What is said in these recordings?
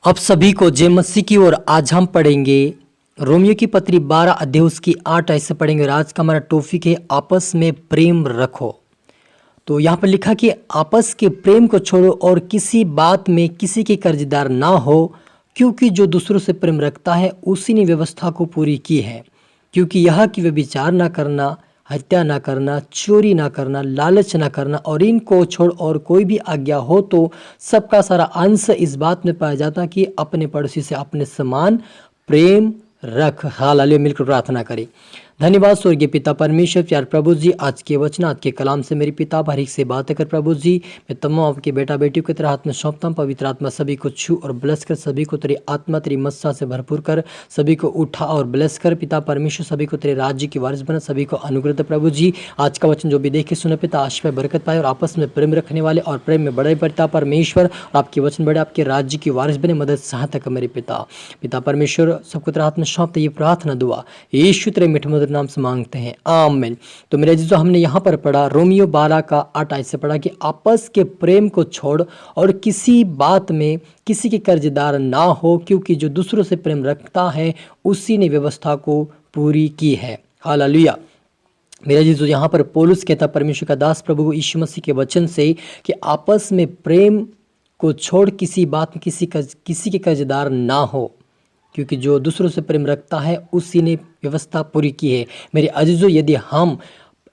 अब सभी को जय मसीह की ओर आज हम पढ़ेंगे रोमियो की पत्री 12 अध्याय उसकी 8 ऐसे पढ़ेंगे। और आज का हमारा टॉपिक है आपस में प्रेम रखो। तो यहाँ पर लिखा कि आपस के प्रेम को छोड़ो और किसी बात में किसी के कर्जदार ना हो, क्योंकि जो दूसरों से प्रेम रखता है उसी ने व्यवस्था को पूरी की है। क्योंकि यह कि व्यभिचार ना करना, हत्या ना करना, चोरी ना करना, लालच ना करना और इनको छोड़ और कोई भी आज्ञा हो तो सबका सारा अंश इस बात में पाया जाता कि अपने पड़ोसी से अपने समान प्रेम रख। हालेलुया, मिलकर प्रार्थना करें। धन्यवाद स्वर्गीय पिता परमेश्वर, प्यार प्रभु जी, आज के वचन आज के कलाम से मेरे पिता बारीक से बातें कर प्रभु जी। मैं तमाम आपके बेटा बेटियों की तरह हाथ में सौंपता हूं। पवित्र आत्मा सभी को छू और ब्लेस कर, सभी को तेरी आत्मा तेरी मस्सा से भरपूर कर, सभी को उठा और ब्लेस कर पिता परमेश्वर। सभी को तेरे राज्य की वारिस बना, सभी को अनुग्रह दे प्रभु जी। आज का वचन जो भी देखे सुने पिता आश पे बरकत पाए और आपस में प्रेम रखने वाले और प्रेम में बड़े पिता परमेश्वर और आपके वचन बड़े आपके राज्य की वारिस बने। मदद सहायता कर मेरे पिता परमेश्वर। सबको तेरे हाथ में सौंपते ये प्रार्थना दुआ यीशु तेरे मीठे मधुर नाम से मांगते हैं, आमीन। तो मेरे अजीजों, हमने यहाँ पर पढ़ा रोमियो 12 का 8 ऐसे पढ़ा कि आपस के प्रेम को छोड़ और किसी बात में किसी के कर्जदार ना हो, क्योंकि जो दूसरों से प्रेम रखता है उसी ने व्यवस्था को पूरी की है। हालेलुया। मेरा जीजो, यहाँ पर पौलुस कहता परमेश्वर का दास प्रभु यीशु मसीह के वचन से कि आपस में प्रेम को छोड़ किसी बात में किसी के कर्जदार ना हो, क्योंकि जो दूसरों से प्रेम रखता है उसी ने व्यवस्था पूरी की है। मेरे अजीजों, यदि हम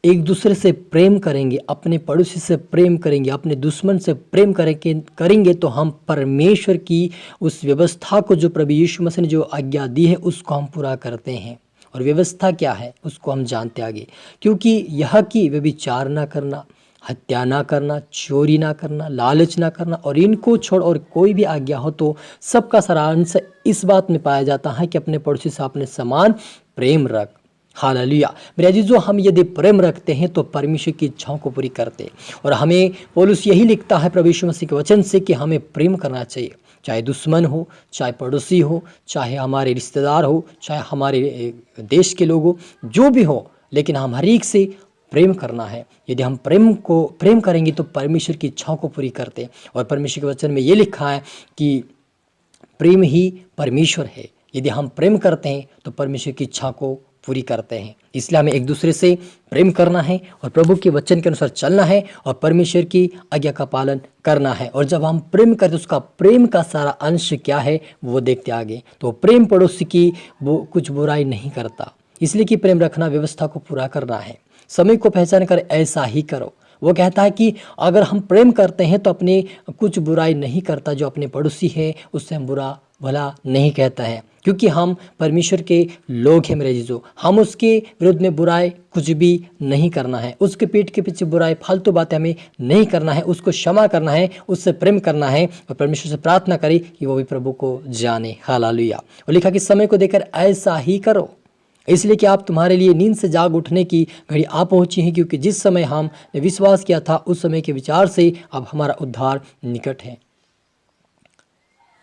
एक दूसरे से प्रेम करेंगे, अपने पड़ोसी से प्रेम करेंगे, अपने दुश्मन से प्रेम करेंगे तो हम परमेश्वर की उस व्यवस्था को जो प्रभु यीशु मसीह ने जो आज्ञा दी है उसको हम पूरा करते हैं। और व्यवस्था क्या है उसको हम जानते आगे, क्योंकि यह कि व्यभिचार ना करना, हत्या ना करना, चोरी ना करना, लालच ना करना और इनको छोड़ और कोई भी आज्ञा हो तो सबका सारांश इस बात में पाया जाता है कि अपने पड़ोसी से अपने समान प्रेम रख। हालेलुया। मेरे अजीजों, हम यदि प्रेम रखते हैं तो परमेश्वर की इच्छाओं को पूरी करते हैं। और हमें पौलुस यही लिखता है प्रभु यीशु मसीह के वचन से कि हमें प्रेम करना चाहिए, चाहे दुश्मन हो, चाहे पड़ोसी हो, चाहे हमारे रिश्तेदार हो, चाहे हमारे देश के लोग हो, जो भी हो, लेकिन हम हर एक से प्रेम करना है। यदि हम प्रेम करेंगे तो परमेश्वर की इच्छाओं को पूरी करते हैं। और परमेश्वर के वचन में ये लिखा है कि प्रेम ही परमेश्वर है। यदि हम प्रेम करते हैं तो परमेश्वर की इच्छा को पूरी करते हैं। इसलिए हमें एक दूसरे से प्रेम करना है और प्रभु के वचन के अनुसार चलना है और परमेश्वर की आज्ञा का पालन करना है। और जब हम प्रेम करते हैं उसका प्रेम का सारा अंश क्या है वो देखते आगे। तो प्रेम पड़ोसी की वो कुछ बुराई नहीं करता, इसलिए कि प्रेम रखना व्यवस्था को पूरा करना है। समय को पहचान कर ऐसा ही करो। वो कहता है कि अगर हम प्रेम करते हैं तो अपने कुछ बुराई नहीं करता, जो अपने पड़ोसी है उससे हम बुरा भला नहीं कहता है, क्योंकि हम परमेश्वर के लोग हैं। मेरे जीजो, हम उसके विरुद्ध में बुराई कुछ भी नहीं करना है, उसके पीठ के पीछे बुराई फालतू बातें हमें नहीं करना है, उसको क्षमा करना है, उससे प्रेम करना है और परमेश्वर से प्रार्थना करें कि वो भी प्रभु को जाने। हालेलुया। और लिखा कि समय को देखकर ऐसा ही करो, इसलिए कि आप तुम्हारे लिए नींद से जाग उठने की घड़ी आ पहुंची है, क्योंकि जिस समय हमने विश्वास किया था उस समय के विचार से अब हमारा उद्धार निकट है।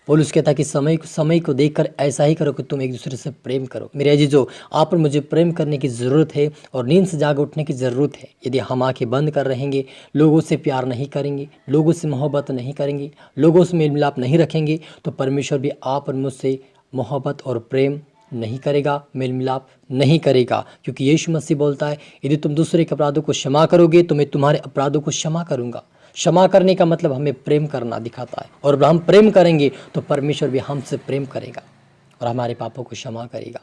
पौलुस कहता कि समय को देखकर ऐसा ही करो कि तुम एक दूसरे से प्रेम करो। मेरे अजीजों, आप और मुझे प्रेम करने की ज़रूरत है और नींद से जाग उठने की ज़रूरत है। यदि हम आंखें बंद कर रहेंगे, लोगों से प्यार नहीं करेंगे, लोगों से मोहब्बत नहीं करेंगे, लोगों से मेल मिलाप नहीं रखेंगे, तो परमेश्वर भी आप और मुझसे मोहब्बत और प्रेम नहीं करेगा, मेल मिलाप नहीं करेगा। क्योंकि यीशु मसीह बोलता है, यदि तुम दूसरे के अपराधों को क्षमा करोगे तो मैं तुम्हारे अपराधों को क्षमा करूंगा। क्षमा करने का मतलब हमें प्रेम करना दिखाता है। और हम प्रेम करेंगे तो परमेश्वर भी हमसे प्रेम करेगा और हमारे पापों को क्षमा करेगा।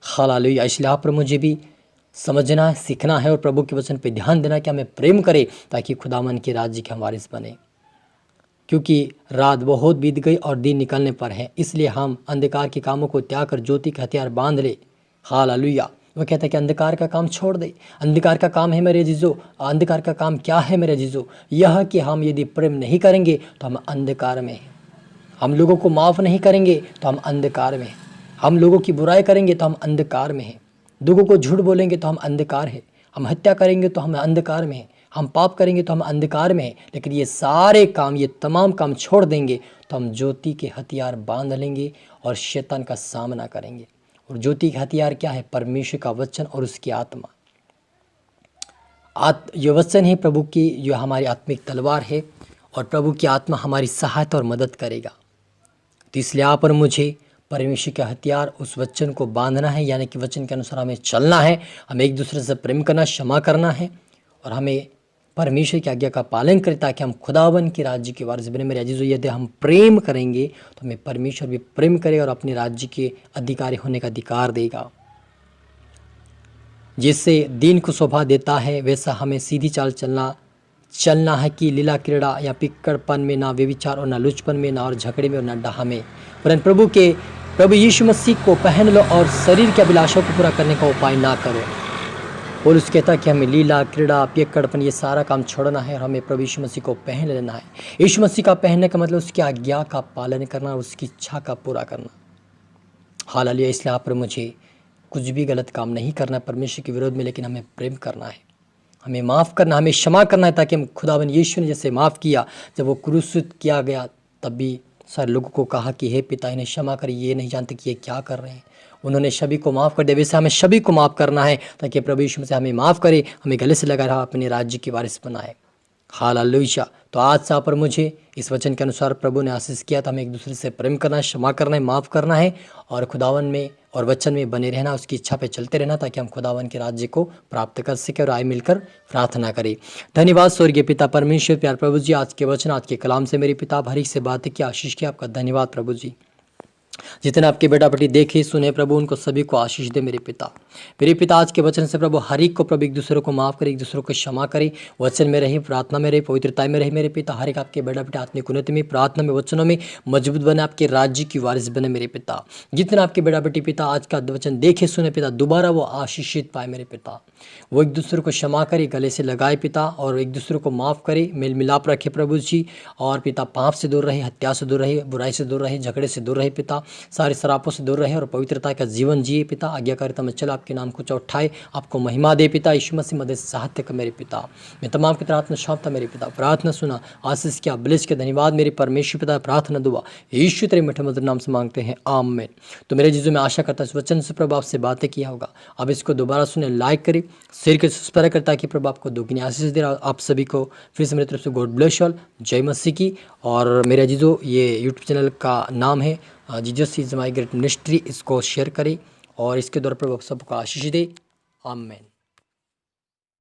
हालेलुया। इसलिए आप और मुझे भी समझना है, सीखना है और प्रभु के वचन पर ध्यान देना कि हमें प्रेम करें, ताकि खुदावन के राज्य के हम वारिस बने। क्योंकि रात बहुत बीत गई और दिन निकलने पर है, इसलिए हम अंधकार के कामों को त्याग कर ज्योति का हथियार बांध ले। हालेलुया। वो कहता है कि अंधकार का काम छोड़ दे। अंधकार का काम है मेरे जीजो, अंधकार का काम क्या है मेरे जीजो? यह कि हम यदि प्रेम नहीं करेंगे तो हम अंधकार में हैं। हम लोगों को माफ़ नहीं करेंगे तो हम अंधकार में हैं। हम लोगों की बुराई करेंगे तो हम अंधकार में हैं। लोगों को झूठ बोलेंगे तो हम अंधकार हैं। हम हत्या करेंगे तो हम अंधकार में हैं। हम पाप करेंगे तो हम अंधकार में हैं। लेकिन ये सारे काम, ये तमाम काम छोड़ देंगे तो हम ज्योति के हथियार बांध लेंगे और शैतान का सामना करेंगे। और ज्योति का हथियार क्या है? परमेश्वर का वचन और उसकी आत्मा। ये वचन है प्रभु की, जो हमारी आत्मिक तलवार है, और प्रभु की आत्मा हमारी सहायता और मदद करेगा। तो इसलिए यहाँ पर मुझे परमेश्वर के हथियार उस वचन को बांधना है, यानी कि वचन के अनुसार हमें चलना है, हमें एक दूसरे से प्रेम करना, क्षमा करना है और हमें परमेश्वर की आज्ञा का पालन करें ताकि हम खुदावन के राज्य के वारिस बने। मेरे अजीजों, यदि हम प्रेम करेंगे तो हमें परमेश्वर भी प्रेम करेगा और अपने राज्य के अधिकारी होने का अधिकार देगा। जिससे दिन को शोभा देता है वैसा हमें सीधी चाल चलना है कि लीला क्रीड़ा या पिक्कड़पन में, ना व्यभिचार और ना लुचपन में, ना और झगड़े में और ना डाह में, परंतु प्रभु यीशु मसीह को पहन लो और शरीर की अभिलाषाओं को पूरा करने का उपाय ना करो। पौलुस कहता है कि हमें लीला क्रीड़ा पिक्कड़पन ये सारा काम छोड़ना है और हमें प्रभु यीशु मसीह को पहन लेना है। यीशु मसीह का पहनने का मतलब उसकी आज्ञा का पालन करना और उसकी इच्छा का पूरा करना। हालेलुया। इसलिए यहाँ पर मुझे कुछ भी गलत काम नहीं करना है परमेश्वर के विरोध में, लेकिन हमें प्रेम करना है, हमें माफ़ करना, हमें क्षमा करना है, ताकि हम खुदावन यीशु ने जैसे माफ़ किया जब वो क्रूसित किया गया तब भी सारे लोगों को कहा कि हे पिता इन्हें क्षमा करिए, ये नहीं जानते कि ये क्या कर रहे हैं। उन्होंने सभी को माफ़ कर दिया, वैसे हमें सभी को माफ़ करना है ताकि प्रभु यीशु से हमें माफ़ करे, हमें गले से लगा रहा अपने राज्य की वारिस बनाए। हालेलुया। तो आज से पर मुझे इस वचन के अनुसार प्रभु ने आशीष किया था, हमें एक दूसरे से प्रेम करना है, क्षमा करना है, माफ़ करना है और खुदावन में और वचन में बने रहना, उसकी इच्छा पे चलते रहना ताकि हम खुदावन के राज्य को प्राप्त कर सके और आए मिलकर प्रार्थना करें। धन्यवाद स्वर्गीय पिता परमेश्वर, प्यार प्रभु जी, आज के वचन, आज के कलाम से मेरे पिता हर एक से बातें की, आशीष की। आपका धन्यवाद प्रभु जी। जितने आपके बेटा बेटी देखे सुने प्रभु, उनको सभी को आशीष दे मेरे पिता। मेरे पिता आज के वचन से प्रभु हर एक को प्रभु एक दूसरे को माफ़ करे, एक दूसरे को क्षमा करे, वचन में रहे, प्रार्थना में रहे, पवित्रता में रहे मेरे पिता। हर एक आपके बेटा बेटा आत्मिक उन्नति में, प्रार्थना में, वचनों में मजबूत बने, आपके राज्य की वारिस बने मेरे पिता। जितने आपके बेटा बेटी पिता आज का वचन देखे सुने पिता, दोबारा वो आशीषित पाए मेरे पिता। वो एक दूसरे को क्षमा करे, गले से लगाए पिता, और एक दूसरे को माफ़ करे, मेल मिलाप रखे प्रभु जी। और पिता पाप से दूर रहे, हत्या से दूर रहे, बुराई से दूर रहे, झगड़े से दूर रहे पिता, सारे शरापों से दूर रहे और पवित्रता का जीवन जिए पिता। आज्ञाकारिता में चला, आपके नाम को चौठाए, आपको महिमा दे पिता। यीशु मसीह मदद साहत्य का मेरे पिता, मैं तमाम की तरह आत्मा सौंपता मेरे पिता। प्रार्थना सुना, आशीष किया, ब्लेस के धन्यवाद मेरे परमेश्वर पिता। प्रार्थना दुआ यीशु तेरे मीठे मधुर नाम से मांगते हैं, आमीन। तो मेरे जीजू में आशा करता इस वचन से प्रभु आपसे बातें किया होगा। अब इसको दोबारा सुने, लाइक करें, शेयर कर सब्सक्राइब करता कि प्रभु आपको दुगनी आशीष दे रहा। आप सभी को फिर से मेरी तरफ से गॉड ब्लेस ऑल, जय मसीह की। और मेरे जीजो ये यूट्यूब चैनल का नाम है Jesus is my great ministry, इसको शेयर करें और इसके द्वारा प्रभु सबको आशीष दे, आमीन।